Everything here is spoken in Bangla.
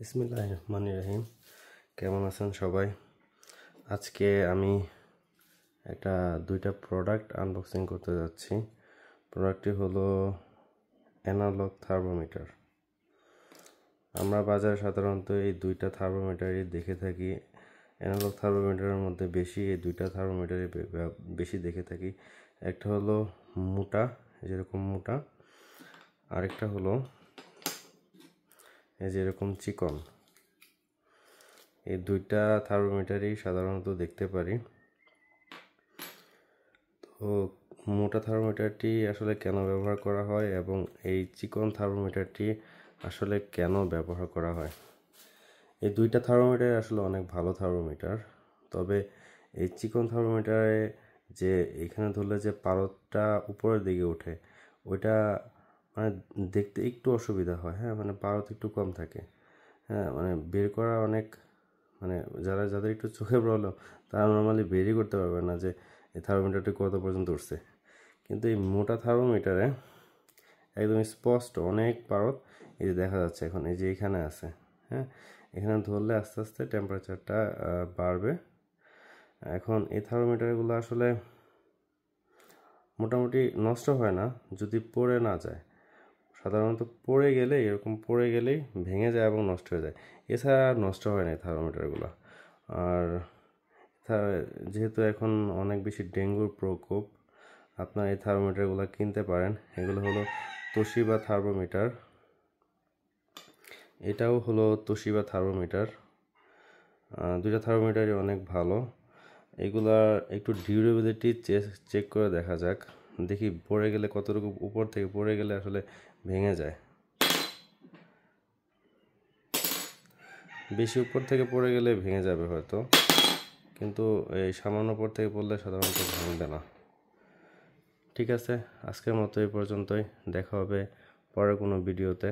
বিসমিল্লাহির রহমানির রহিম। কেমন আছেন সবাই? আজকে আমি দুইটা প্রোডাক্ট আনবক্সিং করতে যাচ্ছি। প্রোডাক্টটি হলো অ্যানালগ থার্মোমিটার। আমরা বাজারে সাধারণত এই দুইটা থার্মোমিটারই দেখে থাকি। অ্যানালগ থার্মোমিটারের মধ্যে এই দুইটা থার্মোমিটারই বেশি দেখে থাকি। একটা হলো মোটা, যেরকম মোটা, আরেকটা হলো যেরকম চিকন। এই দুইটা থার্মোমিটারই সাধারণত দেখতে পারি। তো মোটা থার্মোমিটারটি আসলে কেন ব্যবহার করা হয় এবং এই চিকন থার্মোমিটারটি আসলে কেন ব্যবহার করা হয়? এই দুইটা থার্মোমিটার আসলে অনেক ভালো থার্মোমিটার। তবে এই চিকন থার্মোমিটারে যে এখানে ধরলে যে পারদটা উপরের দিকে ওঠে, ওইটা মানে দেখতে একটু অসুবিধা হয়। হ্যাঁ, মানে পারদ একটু কম থাকে। হ্যাঁ, মানে বের করা অনেক, মানে যাদের একটু চোখে প্রবলেম তারা নর্মালি বেরই করতে পারবে না যে এই থার্মোমিটারটি কত পর্যন্ত উঠছে। কিন্তু এই মোটা থার্মোমিটারে একদম স্পষ্ট অনেক পারদ এই যে দেখা যাচ্ছে। এখন এই যে এখানে আছে, হ্যাঁ, এখানে ধরলে আস্তে আস্তে টেম্পারেচারটা বাড়বে। এখন এই থার্মোমিটারগুলো আসলে মোটামুটি নষ্ট হয় না যদি পড়ে না যায়। সাধারণত পড়ে গেলেই ভেঙে যায় এবং নষ্ট হয়ে যায়। এছাড়া আর নষ্ট হয় না এই থার্মোমিটারগুলো। আর যেহেতু এখন অনেক বেশি ডেঙ্গুর প্রকোপ, আপনার এই থার্মোমিটারগুলো কিনতে পারেন। এগুলো হলো তোশিবা থার্মোমিটার। এটাও হলো তোশিবা থার্মোমিটার। দুইটা থার্মোমিটারই অনেক ভালো। এগুলার একটু ডিউরেবিলিটি চেক করে দেখা যাক। দেখি পড়ে গেলে কতটুকু উপর থেকে পড়ে গেলে আসলে ভেঙে যায়। বেশি উপর থেকে পড়ে গেলে ভেঙে যাবে হয়তো, কিন্তু এই সামান্য উপর থেকে পড়লে সাধারণত ভাঙবে না। ঠিক আছে, আজকের মতো এই পর্যন্তই। দেখা হবে পরের কোনো ভিডিওতে।